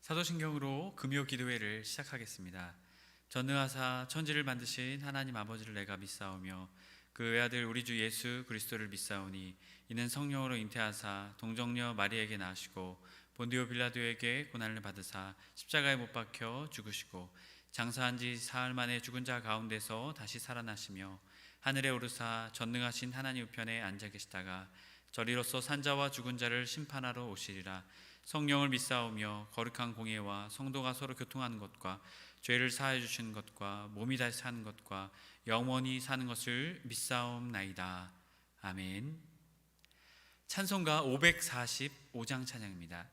사도신경으로 금요 기도회를 시작하겠습니다. 전능하사 천지를 만드신 하나님 아버지를 내가 믿사오며 그 외아들 우리 주 예수 그리스도를 믿사오니 이는 성령으로 잉태하사 동정녀 마리에게 낳으시고 본디오 빌라도에게 고난을 받으사 십자가에 못 박혀 죽으시고 장사한 지 사흘 만에 죽은 자 가운데서 다시 살아나시며 하늘에 오르사 전능하신 하나님 우편에 앉아 계시다가 저리로서 산자와 죽은 자를 심판하러 오시리라. 성령을 믿사오며 거룩한 공예와 성도가 서로 교통하는 것과 죄를 사하여 주시는 것과 몸이 다시 사는 것과 영원히 사는 것을 믿사옵나이다. 아멘. 찬송가 545장 찬양입니다.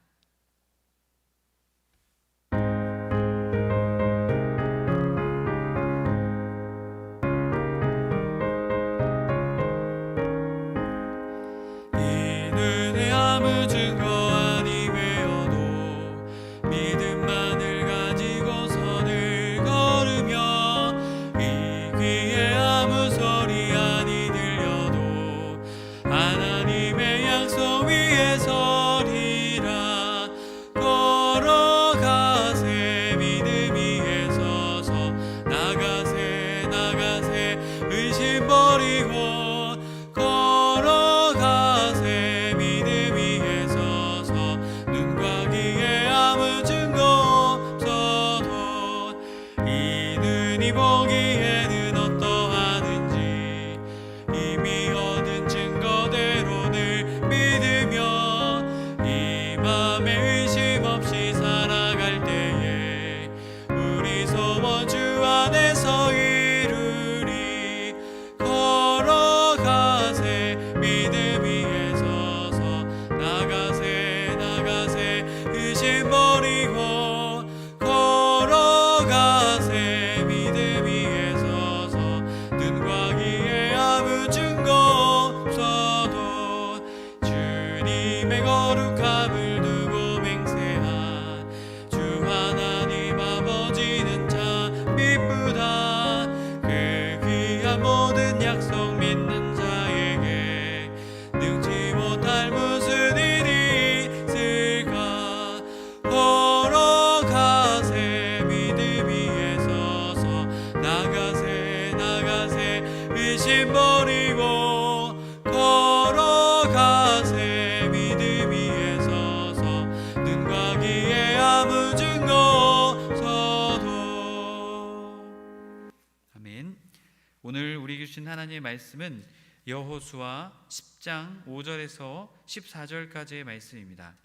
오늘 우리에게 주신 하나님의 말씀은 여호수아 10장 5절에서 14절까지의 말씀입니다.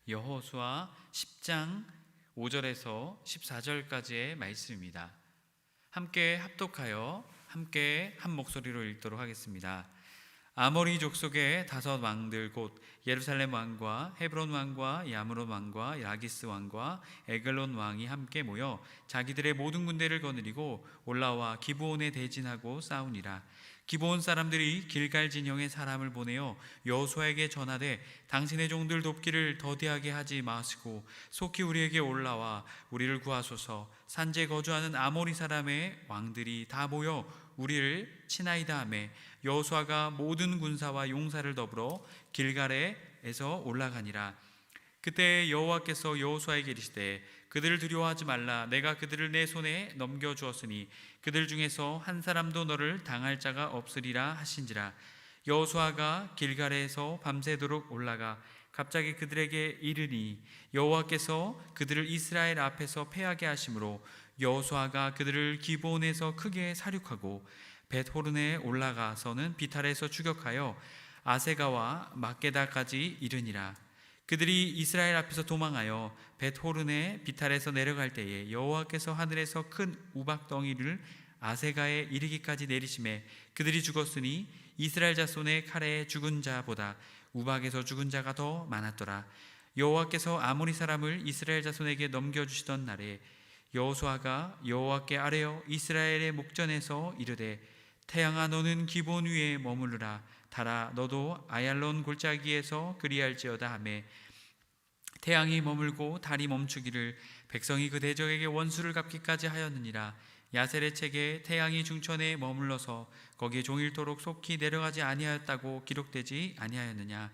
여호수아 10장 5절에서 14절까지의 말씀입니다. 함께 합독하여 함께 한 목소리로 읽도록 하겠습니다. 아모리 족속의 5 왕들 곧 예루살렘 왕과 헤브론 왕과 야므론 왕과 라기스 왕과 에글론 왕이 함께 모여 자기들의 모든 군대를 거느리고 올라와 기브온에 대진하고 싸우니라. 기브온 사람들이 길갈 진영에 사람을 보내어 여호수아에게 전하되 당신의 종들 돕기를 더디하게 하지 마시고 속히 우리에게 올라와 우리를 구하소서. 산지에 거주하는 아모리 사람의 왕들이 다 모여 우리를 치나이다 하매 여호수아가 모든 군사와 용사를 더불어 길갈에서 올라가니라. 그때 여호와께서 여호수아에게 이르시되 그들을 두려워하지 말라. 내가 그들을 내 손에 넘겨주었으니 그들 중에서 한 사람도 너를 당할 자가 없으리라 하신지라. 여호수아가 길갈에서 밤새도록 올라가 갑자기 그들에게 이르니 여호와께서 그들을 이스라엘 앞에서 패하게 하심으로 여호수아가 그들을 기브온에서 크게 사륙하고 벳호른에 올라가서는 비탈에서 추격하여 아세가와 막게다까지 이르니라. 그들이 이스라엘 앞에서 도망하여 벳호른의 비탈에서 내려갈 때에 여호와께서 하늘에서 큰 우박덩이를 아세가에 이르기까지 내리심에 그들이 죽었으니 이스라엘 자손의 칼에 죽은 자보다 우박에서 죽은 자가 더 많았더라. 여호와께서 아모리 사람을 이스라엘 자손에게 넘겨주시던 날에 여호수아가 여호와께 아뢰어 이스라엘의 목전에서 이르되 태양아 너는 기본 위에 머무르라. 달아 너도 아얄론 골짜기에서 그리할지어다 하매 태양이 머물고 달이 멈추기를 백성이 그 대적에게 원수를 갚기까지 하였느니라. 야셀의 책에 태양이 중천에 머물러서 거기에 종일토록 속히 내려가지 아니하였다고 기록되지 아니하였느냐.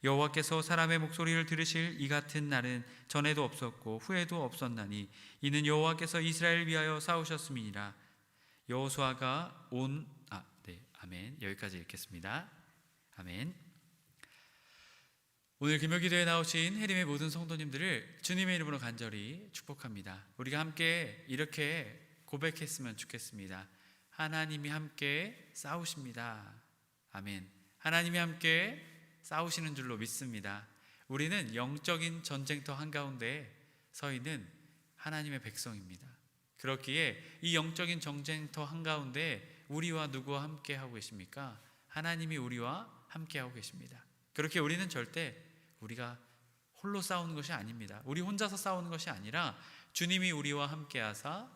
여호와께서 사람의 목소리를 들으실 이 같은 날은 전에도 없었고 후에도 없었나니 이는 여호와께서 이스라엘을 위하여 싸우셨음이니라. 여호수아가 아멘. 여기까지 읽겠습니다. 아멘. 오늘 금요기도에 나오신 해림의 모든 성도님들을 주님의 이름으로 간절히 축복합니다. 우리가 함께 이렇게 고백했으면 좋겠습니다. 하나님이 함께 싸우십니다. 아멘. 하나님이 함께 싸우시는 줄로 믿습니다. 우리는 영적인 전쟁터 한가운데 서 있는 하나님의 백성입니다. 그렇기에 이 영적인 전쟁터 한가운데 우리와 누구와 함께 하고 계십니까? 하나님이 우리와 함께 하고 계십니다. 그렇게 우리는 절대 우리가 홀로 싸우는 것이 아닙니다. 우리 혼자서 싸우는 것이 아니라 주님이 우리와 함께 하사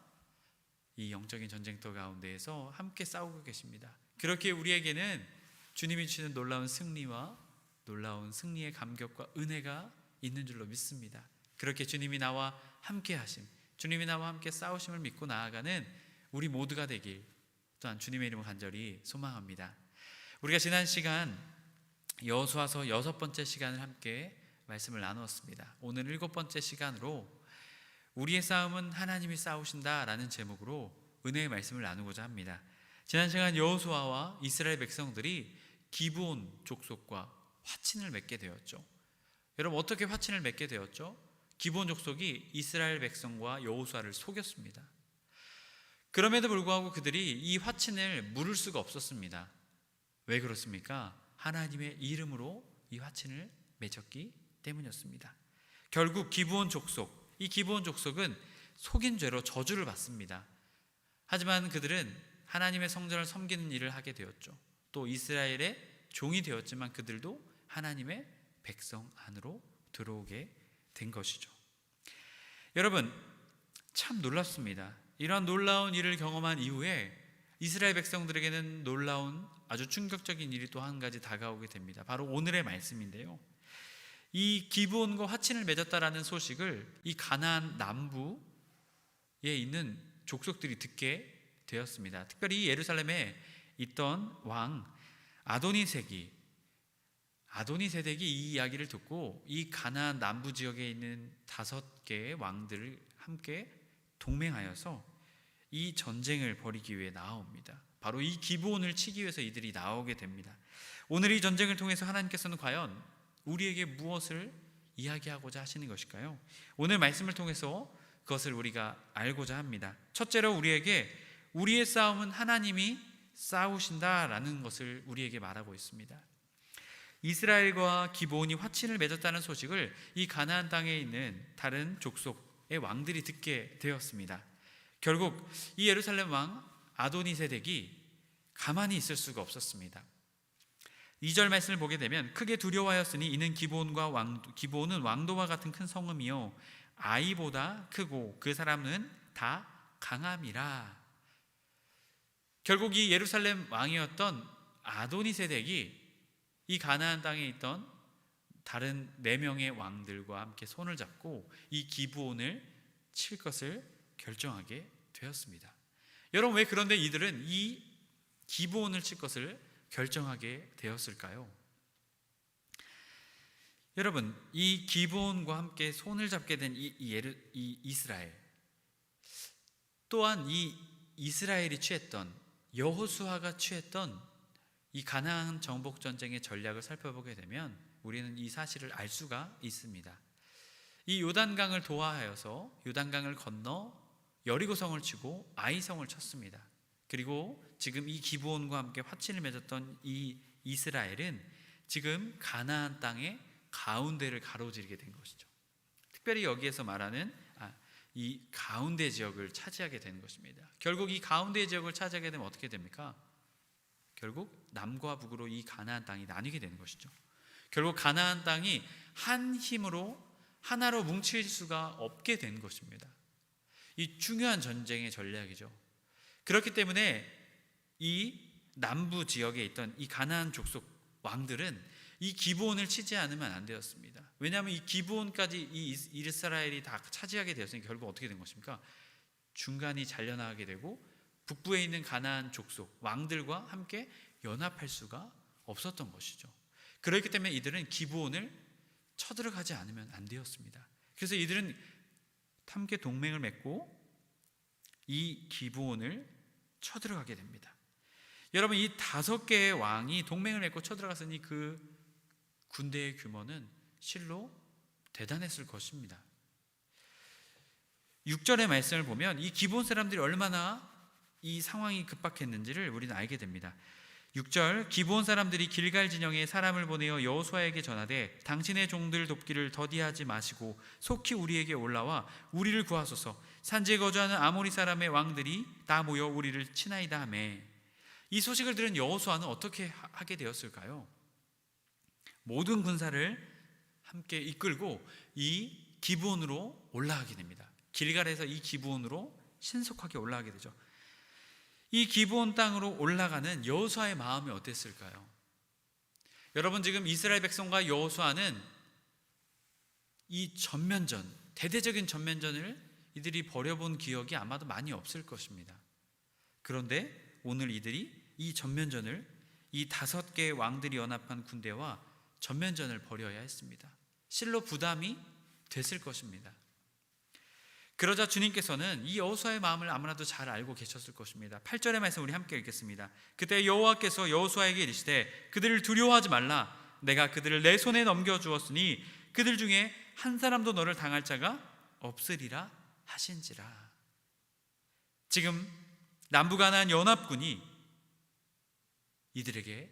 이 영적인 전쟁터 가운데에서 함께 싸우고 계십니다. 그렇게 우리에게는 주님이 주시는 놀라운 승리와 놀라운 승리의 감격과 은혜가 있는 줄로 믿습니다. 그렇게 주님이 나와 함께 하심, 주님이 나와 함께 싸우심을 믿고 나아가는 우리 모두가 되길 또한 주님의 이름으로 간절히 소망합니다. 우리가 지난 시간 여호수아서 6번째 시간을 함께 말씀을 나누었습니다. 오늘 7번째 시간으로 우리의 싸움은 하나님이 싸우신다라는 제목으로 은혜의 말씀을 나누고자 합니다. 지난 시간 여호수아와 이스라엘 백성들이 기브온 족속과 화친을 맺게 되었죠. 여러분, 어떻게 화친을 맺게 되었죠? 기브온 족속이 이스라엘 백성과 여호수아를 속였습니다. 그럼에도 불구하고 그들이 이 화친을 물을 수가 없었습니다. 왜 그렇습니까? 하나님의 이름으로 이 화친을 맺었기 때문이었습니다. 결국 기브온 족속, 이 기브온 족속은 속인 죄로 저주를 받습니다. 하지만 그들은 하나님의 성전을 섬기는 일을 하게 되었죠. 또 이스라엘의 종이 되었지만 그들도 하나님의 백성 안으로 들어오게 된 것이죠. 여러분, 참 놀랍습니다. 이러한 놀라운 일을 경험한 이후에 이스라엘 백성들에게는 놀라운 아주 충격적인 일이 또 한 가지 다가오게 됩니다. 바로 오늘의 말씀인데요. 이 기브온과 화친을 맺었다라는 소식을 이 가나안 남부에 있는 족속들이 듣게 되었습니다. 특별히 예루살렘에 있던 왕 아도니세덱이 이 이야기를 듣고 이 가나안 남부 지역에 있는 5개의 왕들을 함께 동맹하여서 이 전쟁을 벌이기 위해 나옵니다. 바로 이 기브온을 치기 위해서 이들이 나오게 됩니다. 오늘 이 전쟁을 통해서 하나님께서는 과연 우리에게 무엇을 이야기하고자 하시는 것일까요? 오늘 말씀을 통해서 그것을 우리가 알고자 합니다. 첫째로 우리에게 우리의 싸움은 하나님이 싸우신다라는 것을 우리에게 말하고 있습니다. 이스라엘과 기브온이 화친을 맺었다는 소식을 이 가나안 땅에 있는 다른 족속의 왕들이 듣게 되었습니다. 결국 이 예루살렘 왕 아도니세덱이 가만히 있을 수가 없었습니다. 2절 말씀을 보게 되면 크게 두려워하였으니 이는 기브온은 왕도와 같은 큰 성읍이요 아이보다 크고 그 사람은 다 강함이라. 결국 이 예루살렘 왕이었던 아도니세덱이 이 가나안 땅에 있던 다른 4명의 왕들과 함께 손을 잡고 이 기브온을 칠 것을 결정하게 되었습니다. 여러분, 왜 그런데 이들은 이 기브온을 칠 것을 결정하게 되었을까요? 여러분, 이 기브온과 함께 손을 잡게 된 이 이스라엘, 또한 이 이스라엘이 취했던, 여호수아가 취했던 이 가나안 정복 전쟁의 전략을 살펴보게 되면 우리는 이 사실을 알 수가 있습니다. 이 요단강을 도하하여서 요단강을 건너 여리고성을 치고 아이성을 쳤습니다. 그리고 지금 이 기브온과 함께 화친을 맺었던 이 이스라엘은 지금 가나안 땅의 가운데를 가로지르게 된 것이죠. 특별히 여기에서 말하는 이 가운데 지역을 차지하게 되는 것입니다. 결국 이 가운데 지역을 차지하게 되면 어떻게 됩니까? 결국 남과 북으로 이 가나안 땅이 나뉘게 되는 것이죠. 결국 가나안 땅이 한 힘으로 하나로 뭉칠 수가 없게 된 것입니다. 이 중요한 전쟁의 전략이죠. 그렇기 때문에 이 남부 지역에 있던 이 가나안 족속 왕들은 이 기브온을 치지 않으면 안 되었습니다. 왜냐하면 이 기브온까지 이 이스라엘이 다 차지하게 되었으니 결국 어떻게 된 것입니까? 중간이 잘려나가게 되고 북부에 있는 가나안 족속 왕들과 함께 연합할 수가 없었던 것이죠. 그렇기 때문에 이들은 기브온을 쳐들어가지 않으면 안 되었습니다. 그래서 이들은 함께 동맹을 맺고 이 기브온을 쳐들어가게 됩니다. 여러분, 이 5개의 왕이 동맹을 맺고 쳐들어갔으니 그 군대의 규모는 실로 대단했을 것입니다. 6절의 말씀을 보면 이 기브온 사람들이 얼마나 이 상황이 급박했는지를 우리는 알게 됩니다. 6절, 기브온 사람들이 길갈 진영에 사람을 보내어 여호수아에게 전하되 당신의 종들 돕기를 더디하지 마시고 속히 우리에게 올라와 우리를 구하소서. 산지에 거주하는 아모리 사람의 왕들이 다 모여 우리를 치나이다 하매. 이 소식을 들은 여호수아는 어떻게 하게 되었을까요? 모든 군사를 함께 이끌고 이 기브온으로 올라가게 됩니다. 길갈에서 이 기브온으로 신속하게 올라가게 되죠. 이 기브온 땅으로 올라가는 여호수아의 마음이 어땠을까요? 여러분, 지금 이스라엘 백성과 여호수아는 이 전면전, 대대적인 전면전을 이들이 벌여본 기억이 아마도 많이 없을 것입니다. 그런데 오늘 이들이 이 전면전을, 이 5개의 왕들이 연합한 군대와 전면전을 벌여야 했습니다. 실로 부담이 됐을 것입니다. 그러자 주님께서는 이 여호수아의 마음을 아무나도 잘 알고 계셨을 것입니다. 8절의 말씀 우리 함께 읽겠습니다. 그때 여호와께서 여호수아에게 이르시되 그들을 두려워하지 말라. 내가 그들을 내 손에 넘겨주었으니 그들 중에 한 사람도 너를 당할 자가 없으리라 하신지라. 지금 남부가나안 연합군이 이들에게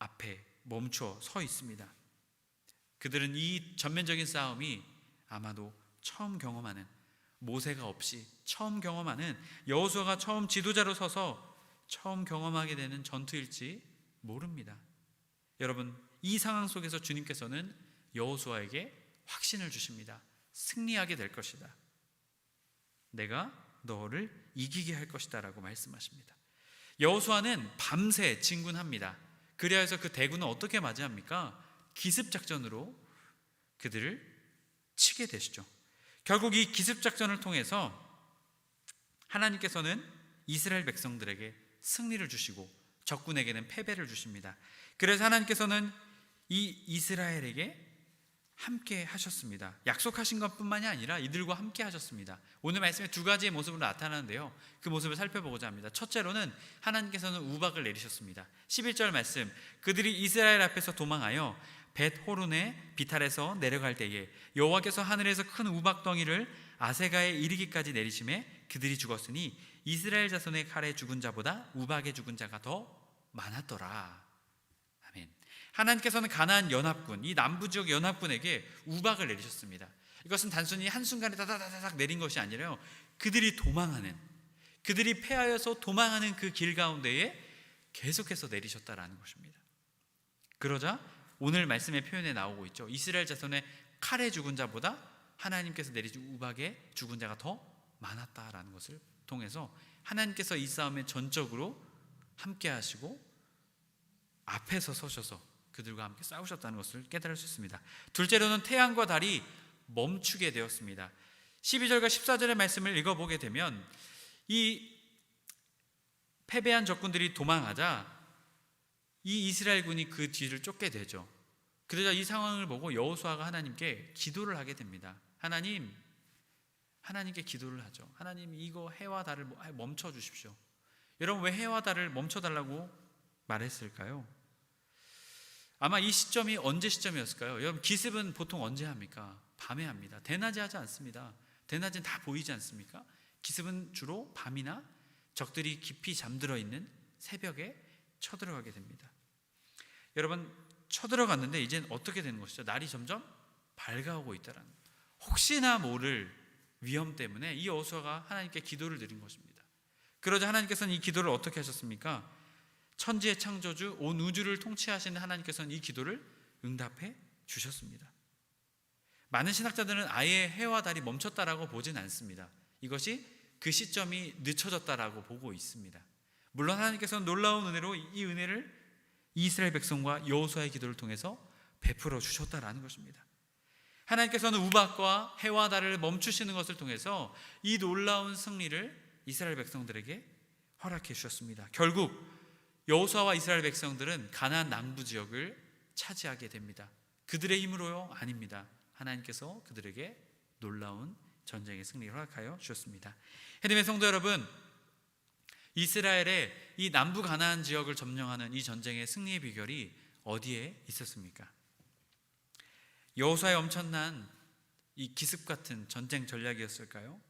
앞에 멈춰 서 있습니다. 그들은 이 전면적인 싸움이 아마도 처음 경험하는, 모세가 없이 처음 경험하는, 여호수아가 처음 지도자로 서서 처음 경험하게 되는 전투일지 모릅니다. 여러분, 이 상황 속에서 주님께서는 여호수아에게 확신을 주십니다. 승리하게 될 것이다. 내가 너를 이기게 할 것이다 라고 말씀하십니다. 여호수아는 밤새 진군합니다. 그래야 해서 그 대군은 어떻게 맞이합니까? 기습작전으로 그들을 치게 되시죠. 결국 이 기습작전을 통해서 하나님께서는 이스라엘 백성들에게 승리를 주시고 적군에게는 패배를 주십니다. 그래서 하나님께서는 이 이스라엘에게 함께 하셨습니다. 약속하신 것뿐만이 아니라 이들과 함께 하셨습니다. 오늘 말씀에 2가지의 모습으로 나타나는데요, 그 모습을 살펴보고자 합니다. 첫째로는 하나님께서는 우박을 내리셨습니다. 11절 말씀, 그들이 이스라엘 앞에서 도망하여 벳호론의 비탈에서 내려갈 때에 여호와께서 하늘에서 큰 우박덩이를 아세가에 이르기까지 내리심에 그들이 죽었으니 이스라엘 자손의 칼에 죽은 자보다 우박에 죽은 자가 더 많았더라. 아멘. 하나님께서는 가나안 연합군, 이 남부 지역 연합군에게 우박을 내리셨습니다. 이것은 단순히 한순간에 다다다닥 내린 것이 아니라요, 그들이 도망하는, 그들이 패하여서 도망하는 그 길 가운데에 계속해서 내리셨다라는 것입니다. 그러자 오늘 말씀의 표현에 나오고 있죠. 이스라엘 자손의 칼에 죽은 자보다 하나님께서 내리신 우박에 죽은 자가 더 많았다라는 것을 통해서 하나님께서 이 싸움에 전적으로 함께 하시고 앞에서 서셔서 그들과 함께 싸우셨다는 것을 깨달을 수 있습니다. 둘째로는 태양과 달이 멈추게 되었습니다. 12절과 14절의 말씀을 읽어보게 되면 이 패배한 적군들이 도망하자 이 이스라엘군이 그 뒤를 쫓게 되죠. 그러자 이 상황을 보고 여호수아가 하나님께 기도를 하게 됩니다. 하나님께 기도를 하죠. 하나님, 이거 해와 달을 멈춰 주십시오. 여러분, 왜 해와 달을 멈춰 달라고 말했을까요? 아마 이 시점이 언제 시점이었을까요? 여러분, 기습은 보통 언제 합니까? 밤에 합니다. 대낮에 하지 않습니다. 대낮엔 다 보이지 않습니까? 기습은 주로 밤이나 적들이 깊이 잠들어 있는 새벽에 쳐들어가게 됩니다. 여러분, 쳐들어갔는데 이젠 어떻게 되는 것이죠? 날이 점점 밝아오고 있다는, 혹시나 모를 위험 때문에 이 여호수아가 하나님께 기도를 드린 것입니다. 그러자 하나님께서는 이 기도를 어떻게 하셨습니까? 천지의 창조주, 온 우주를 통치하시는 하나님께서는 이 기도를 응답해 주셨습니다. 많은 신학자들은 아예 해와 달이 멈췄다라고 보진 않습니다. 이것이 그 시점이 늦춰졌다라고 보고 있습니다. 물론 하나님께서는 놀라운 은혜로 이 은혜를 이스라엘 백성과 여호수아의 기도를 통해서 베풀어 주셨다라는 것입니다. 하나님께서는 우박과 해와 달을 멈추시는 것을 통해서 이 놀라운 승리를 이스라엘 백성들에게 허락해 주셨습니다. 결국 여호수아와 이스라엘 백성들은 가나안 남부 지역을 차지하게 됩니다. 그들의 힘으로요? 아닙니다. 하나님께서 그들에게 놀라운 전쟁의 승리를 허락하여 주셨습니다. 하나님의 성도 여러분, 이스라엘의 이 남부 가나안 지역을 점령하는 이 전쟁의 승리의 비결이 어디에 있었습니까? 여호수아의 엄청난 이 기습 같은 전쟁 전략이었을까요?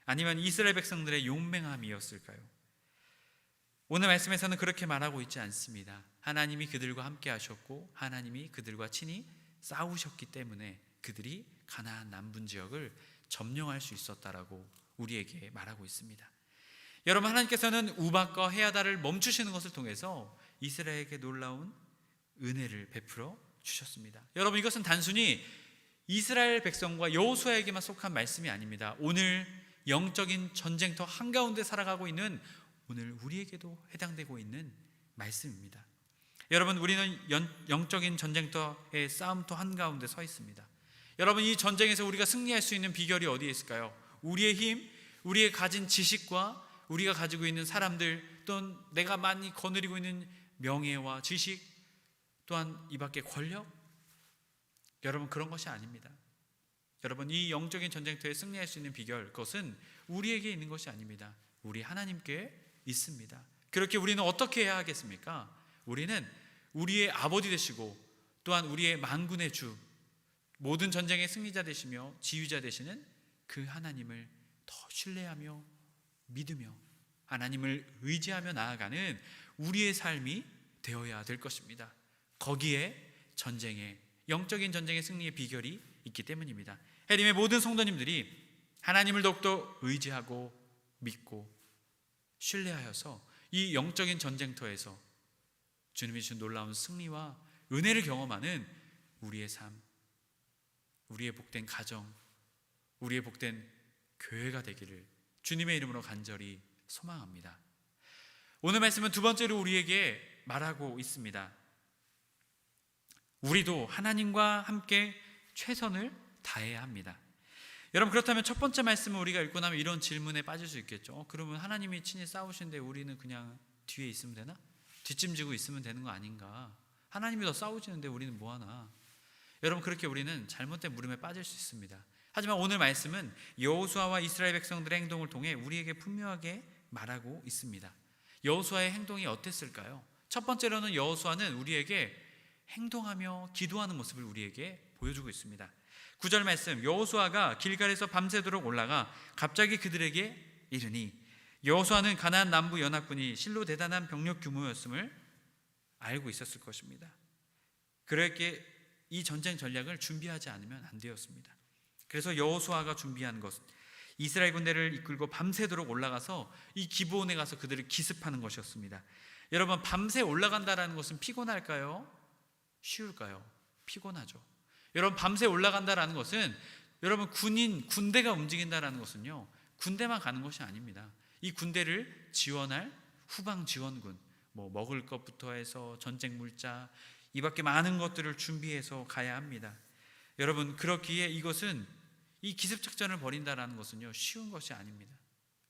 아니면 이스라엘 백성들의 용맹함이었을까요? 오늘 말씀에서는 그렇게 말하고 있지 않습니다. 하나님이 그들과 함께 하셨고 하나님이 그들과 친히 싸우셨기 때문에 그들이 가나안 남부 지역을 점령할 수 있었다라고 우리에게 말하고 있습니다. 여러분, 하나님께서는 우박과 해야다를 멈추시는 것을 통해서 이스라엘에게 놀라운 은혜를 베풀어 주셨습니다. 여러분, 이것은 단순히 이스라엘 백성과 여호수아에게만 속한 말씀이 아닙니다. 오늘 영적인 전쟁터 한가운데 살아가고 있는 오늘 우리에게도 해당되고 있는 말씀입니다. 여러분, 우리는 영적인 전쟁터의 싸움터 한가운데 서 있습니다. 여러분, 이 전쟁에서 우리가 승리할 수 있는 비결이 어디에 있을까요? 우리의 힘, 우리의 가진 지식과 우리가 가지고 있는 사람들, 또는 내가 많이 거느리고 있는 명예와 지식, 또한 이 밖에 권력? 여러분, 그런 것이 아닙니다. 여러분, 이 영적인 전쟁터에 승리할 수 있는 비결, 그것은 우리에게 있는 것이 아닙니다. 우리 하나님께 있습니다. 그렇게 우리는 어떻게 해야 하겠습니까? 우리는 우리의 아버지 되시고 또한 우리의 만군의 주, 모든 전쟁의 승리자 되시며 지휘자 되시는 그 하나님을 더 신뢰하며 믿으며 하나님을 의지하며 나아가는 우리의 삶이 되어야 될 것입니다. 거기에 영적인 전쟁의 승리의 비결이 있기 때문입니다. 해림의 모든 성도님들이 하나님을 더욱더 의지하고 믿고 신뢰하여서 이 영적인 전쟁터에서 주님이 주신 놀라운 승리와 은혜를 경험하는 우리의 삶, 우리의 복된 가정, 우리의 복된 교회가 되기를 주님의 이름으로 간절히 소망합니다. 오늘 말씀은 두 번째로 우리에게 말하고 있습니다. 우리도 하나님과 함께 최선을 다해야 합니다. 여러분, 그렇다면 첫 번째 말씀을 우리가 읽고 나면 이런 질문에 빠질 수 있겠죠. 그러면 하나님이 친히 싸우시는데 우리는 그냥 뒤에 있으면 되나? 뒷짐지고 있으면 되는 거 아닌가? 하나님이 더 싸우시는데 우리는 뭐하나? 여러분, 그렇게 우리는 잘못된 물음에 빠질 수 있습니다. 하지만 오늘 말씀은 여호수아와 이스라엘 백성들의 행동을 통해 우리에게 분명하게 말하고 있습니다. 여호수아의 행동이 어땠을까요? 첫 번째로는 여호수아는 우리에게 행동하며 기도하는 모습을 우리에게 보여주고 있습니다. 9절 말씀, 여호수아가 길갈에서 밤새도록 올라가 갑자기 그들에게 이르니, 여호수아는 가나안 남부 연합군이 실로 대단한 병력 규모였음을 알고 있었을 것입니다. 그렇게 이 전쟁 전략을 준비하지 않으면 안 되었습니다. 그래서 여호수아가 준비한 것은 이스라엘 군대를 이끌고 밤새도록 올라가서 이 기브온에 가서 그들을 기습하는 것이었습니다. 여러분, 밤새 올라간다라는 것은 피곤할까요? 쉬울까요? 피곤하죠. 여러분, 밤새 올라간다라는 것은 여러분 군대가 움직인다라는 것은요, 군대만 가는 것이 아닙니다. 이 군대를 지원할 후방 지원군, 먹을 것부터 해서 전쟁 물자, 이 밖에 많은 것들을 준비해서 가야 합니다. 여러분, 그렇기에 이것은 이 기습작전을 벌인다라는 것은요, 쉬운 것이 아닙니다.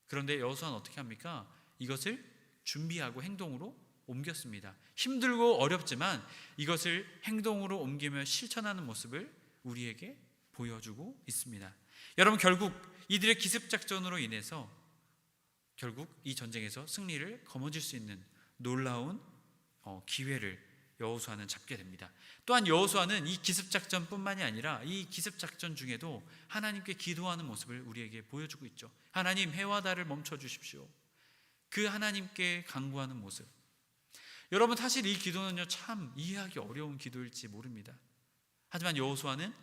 그런데 여호수아는 어떻게 합니까? 이것을 준비하고 행동으로 옮겼습니다. 힘들고 어렵지만 이것을 행동으로 옮기며 실천하는 모습을 우리에게 보여주고 있습니다. 여러분, 결국 이들의 기습작전으로 인해서 결국 이 전쟁에서 승리를 거머쥘 수 있는 놀라운 기회를 여호수아는 잡게 됩니다. 또한 여호수아는 이 기습작전뿐만이 아니라 이 기습작전 중에도 하나님께 기도하는 모습을 우리에게 보여주고 있죠. 하나님, 해와 달을 멈춰주십시오. 그 하나님께 간구하는 모습. 여러분, 사실 이 기도는요, 참 이해하기 어려운 기도일지 모릅니다. 하지만 여호수아는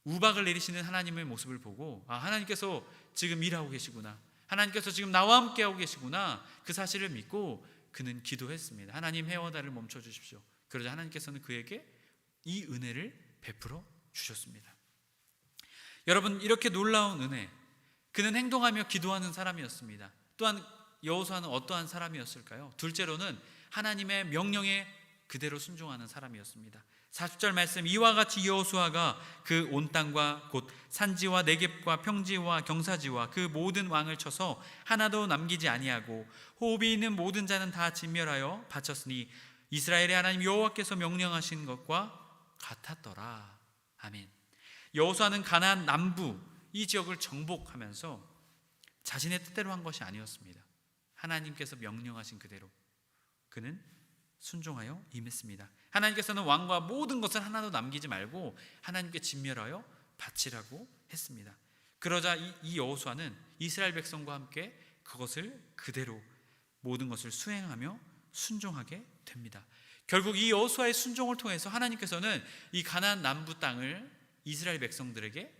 우박을 내리시는 하나님의 모습을 보고, 하나님께서 지금 일하고 계시구나, 하나님께서 지금 나와 함께 하고 계시구나, 그 사실을 믿고 그는 기도했습니다. 하나님, 해와 달을 멈춰주십시오. 그러자 하나님께서는 그에게 이 은혜를 베풀어 주셨습니다. 여러분, 이렇게 놀라운 은혜, 그는 행동하며 기도하는 사람이었습니다. 또한 여호수아는 어떠한 사람이었을까요? 둘째로는 하나님의 명령에 그대로 순종하는 사람이었습니다. 40절 말씀, 이와 같이 여호수아가 그 온 땅과 곧 산지와 네겝과 평지와 경사지와 그 모든 왕을 쳐서 하나도 남기지 아니하고 호흡이 있는 모든 자는 다 진멸하여 바쳤으니 이스라엘의 하나님 여호와께서 명령하신 것과 같았더라. 아멘. 여호수아는 가나안 남부 이 지역을 정복하면서 자신의 뜻대로 한 것이 아니었습니다. 하나님께서 명령하신 그대로 그는 순종하여 임했습니다. 하나님께서는 왕과 모든 것을 하나도 남기지 말고 하나님께 진멸하여 바치라고 했습니다. 그러자 이 여호수아는 이스라엘 백성과 함께 그것을 그대로 모든 것을 수행하며 순종하게 됩니다. 결국 이 여호수아의 순종을 통해서 하나님께서는 이 가나안 남부 땅을 이스라엘 백성들에게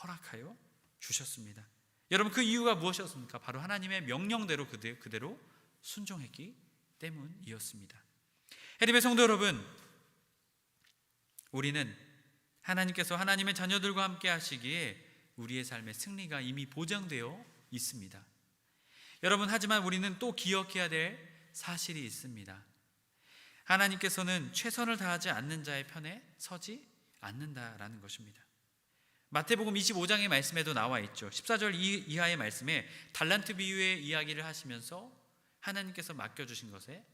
허락하여 주셨습니다. 여러분, 그 이유가 무엇이었습니까? 바로 하나님의 명령대로 그대로 순종했기 때문이었습니다. 하나님의 성도 여러분, 우리는 하나님께서 하나님의 자녀들과 함께 하시기에 우리의 삶의 승리가 이미 보장되어 있습니다. 여러분, 하지만 우리는 또 기억해야 될 사실이 있습니다. 하나님께서는 최선을 다하지 않는 자의 편에 서지 않는다라는 것입니다. 마태복음 25장의 말씀에도 나와 있죠. 14절 이하의 말씀에 달란트 비유의 이야기를 하시면서 하나님께서 맡겨주신 것에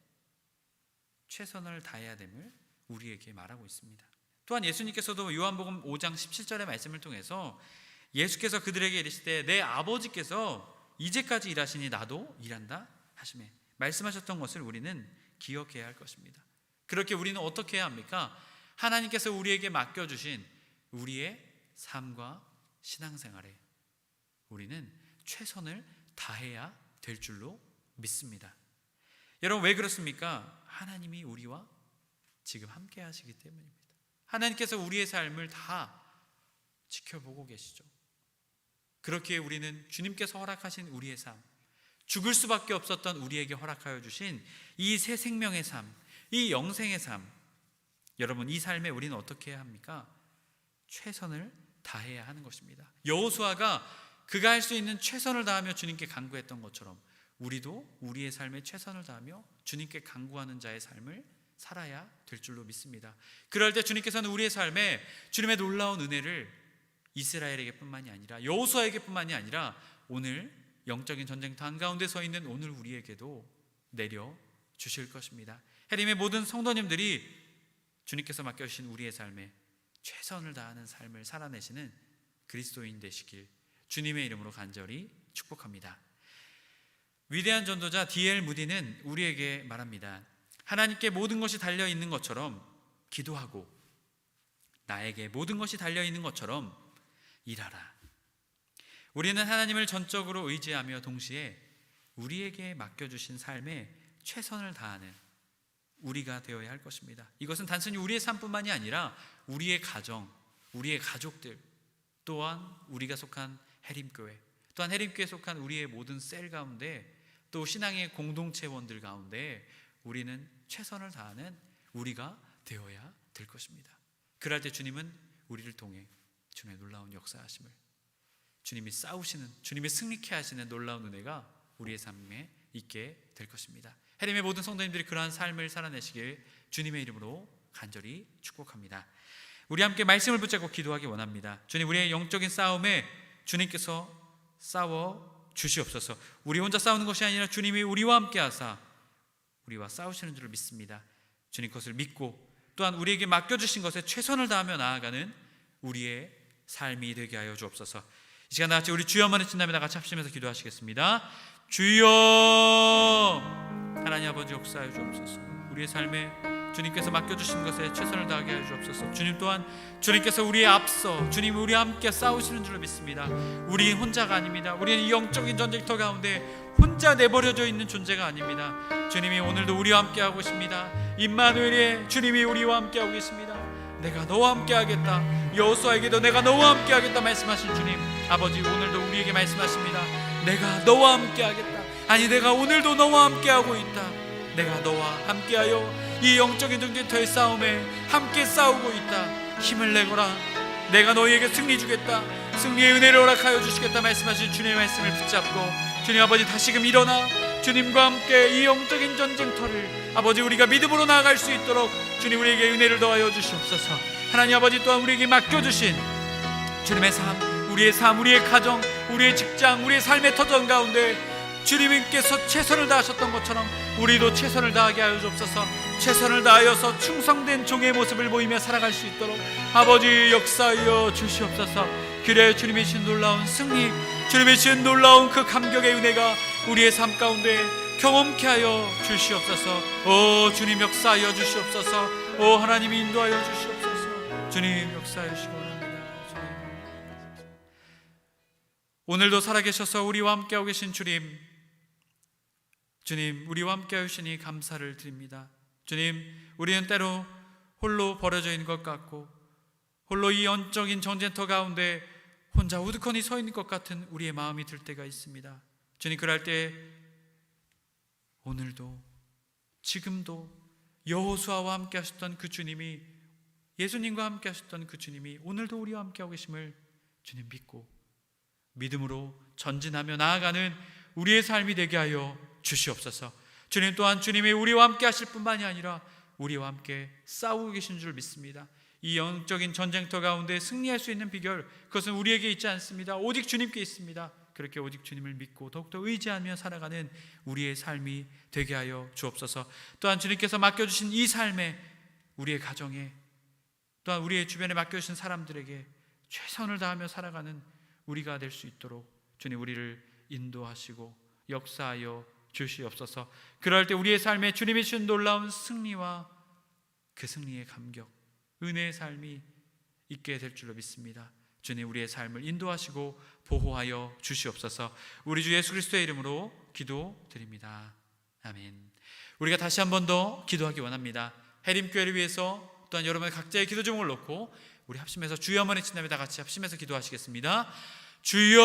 최선을 다해야 됨을 우리에게 말하고 있습니다. 또한 예수님께서도 요한복음 5장 17절의 말씀을 통해서 예수께서 그들에게 이르시되 내 아버지께서 이제까지 일하시니 나도 일한다 하시매 말씀하셨던 것을 우리는 기억해야 할 것입니다. 그렇게 우리는 어떻게 해야 합니까? 하나님께서 우리에게 맡겨주신 우리의 삶과 신앙생활에 우리는 최선을 다해야 될 줄로 믿습니다. 여러분, 왜 그렇습니까? 하나님이 우리와 지금 함께 하시기 때문입니다. 하나님께서 우리의 삶을 다 지켜보고 계시죠. 그렇기에 우리는 주님께서 허락하신 우리의 삶, 죽을 수밖에 없었던 우리에게 허락하여 주신 이 새 생명의 삶, 이 영생의 삶, 여러분, 이 삶에 우리는 어떻게 해야 합니까? 최선을 다해야 하는 것입니다. 여호수아가 그가 할 수 있는 최선을 다하며 주님께 간구했던 것처럼 우리도 우리의 삶에 최선을 다하며 주님께 간구하는 자의 삶을 살아야 될 줄로 믿습니다. 그럴 때 주님께서는 우리의 삶에 주님의 놀라운 은혜를 이스라엘에게뿐만이 아니라 여호수아에게뿐만이 아니라 오늘 영적인 전쟁터 한가운데 서 있는 오늘 우리에게도 내려 주실 것입니다. 해림의 모든 성도님들이 주님께서 맡겨주신 우리의 삶에 최선을 다하는 삶을 살아내시는 그리스도인 되시길 주님의 이름으로 간절히 축복합니다. 위대한 전도자 D.L. 무디는 우리에게 말합니다. 하나님께 모든 것이 달려있는 것처럼 기도하고 나에게 모든 것이 달려있는 것처럼 일하라. 우리는 하나님을 전적으로 의지하며 동시에 우리에게 맡겨주신 삶에 최선을 다하는 우리가 되어야 할 것입니다. 이것은 단순히 우리의 삶뿐만이 아니라 우리의 가정, 우리의 가족들, 또한 우리가 속한 해림교회, 또한 해림교회에 속한 우리의 모든 셀 가운데, 또 신앙의 공동체원들 가운데 우리는 최선을 다하는 우리가 되어야 될 것입니다. 그럴 때 주님은 우리를 통해 주님의 놀라운 역사하심을, 주님이 싸우시는, 주님이 승리케 하시는 놀라운 은혜가 우리의 삶에 있게 될 것입니다. 해림의 모든 성도님들이 그러한 삶을 살아내시길 주님의 이름으로 간절히 축복합니다. 우리 함께 말씀을 붙잡고 기도하기 원합니다. 주님, 우리의 영적인 싸움에 주님께서 싸워 주시옵소서. 우리 혼자 싸우는 것이 아니라 주님이 우리와 함께 하사 우리와 싸우시는 줄을 믿습니다. 주님 것을 믿고 또한 우리에게 맡겨주신 것에 최선을 다하며 나아가는 우리의 삶이 되게 하여 주옵소서. 이 시간 다같이 우리 주여만의 친다며 다같이 합심해서 기도하시겠습니다. 주여, 하나님 아버지 역사하여 주옵소서. 우리의 삶에 주님께서 맡겨주신 것에 최선을 다하게 하여 주옵소서. 주님 또한 주님께서 우리의 앞서 주님이 우리와 함께 싸우시는 줄로 믿습니다. 우리 혼자가 아닙니다. 우리는 이 영적인 전쟁터 가운데 혼자 내버려져 있는 존재가 아닙니다. 주님이 오늘도 우리와 함께 하고 계십니다. 임마누엘의 주님이 우리와 함께 하고 계십니다. 내가 너와 함께 하겠다. 여호수아에게도 내가 너와 함께 하겠다 말씀하신 주님, 아버지 오늘도 우리에게 말씀하십니다. 내가 너와 함께 하겠다. 아니, 내가 오늘도 너와 함께 하고 있다. 내가 너와 함께하여 이 영적인 전쟁터의 싸움에 함께 싸우고 있다. 힘을 내거라. 내가 너희에게 승리 주겠다. 승리의 은혜를 허락하여 주시겠다 말씀하신 주님의 말씀을 붙잡고, 주님 아버지 다시금 일어나 주님과 함께 이 영적인 전쟁터를 아버지 우리가 믿음으로 나아갈 수 있도록 주님 우리에게 은혜를 더하여 주시옵소서. 하나님 아버지 또한 우리에게 맡겨주신 주님의 삶, 우리의 삶, 우리의 가정, 우리의 직장, 우리의 삶의 터전 가운데 주님께서 최선을 다하셨던 것처럼 우리도 최선을 다하게 하여 주옵소서. 최선을 다하여서 충성된 종의 모습을 보이며 살아갈 수 있도록 아버지 역사하여 주시옵소서. 그래 주님의 신 놀라운 승리, 주님의 신 놀라운 그 감격의 은혜가 우리의 삶 가운데 경험케 하여 주시옵소서. 오 주님 역사하여 주시옵소서. 오 하나님이 인도하여 주시옵소서. 주님 역사하시기 원합니다. 주님. 오늘도 살아계셔서 우리와 함께하고 계신 주님, 주님 우리와 함께하여 주시니 감사를 드립니다. 주님, 우리는 때로 홀로 버려져 있는 것 같고 홀로 이 영적인 전쟁터 가운데 혼자 우두커니 서 있는 것 같은 우리의 마음이 들 때가 있습니다. 주님, 그럴 때 오늘도 지금도 여호수아와 함께 하셨던 그 주님이, 예수님과 함께 하셨던 그 주님이 오늘도 우리와 함께하고 계심을 주님 믿고 믿음으로 전진하며 나아가는 우리의 삶이 되게 하여 주시옵소서. 주님 또한 주님이 우리와 함께 하실 뿐만이 아니라 우리와 함께 싸우고 계신 줄 믿습니다. 이 영적인 전쟁터 가운데 승리할 수 있는 비결, 그것은 우리에게 있지 않습니다. 오직 주님께 있습니다. 그렇게 오직 주님을 믿고 더욱더 의지하며 살아가는 우리의 삶이 되게 하여 주옵소서. 또한 주님께서 맡겨주신 이 삶에, 우리의 가정에, 또한 우리의 주변에 맡겨주신 사람들에게 최선을 다하며 살아가는 우리가 될 수 있도록 주님 우리를 인도하시고 역사하여 주시옵소서. 그럴 때 우리의 삶에 주님이 주신 놀라운 승리와 그 승리의 감격, 은혜의 삶이 있게 될 줄로 믿습니다. 주님 우리의 삶을 인도하시고 보호하여 주시옵소서. 우리 주 예수 그리스도의 이름으로 기도드립니다. 아멘. 우리가 다시 한 번 더 기도하기 원합니다. 해림교회를 위해서 또한 여러분의 각자의 기도 제목을 놓고 우리 합심해서 주여 한번 외친다며 다 같이 합심해서 기도하시겠습니다. 주여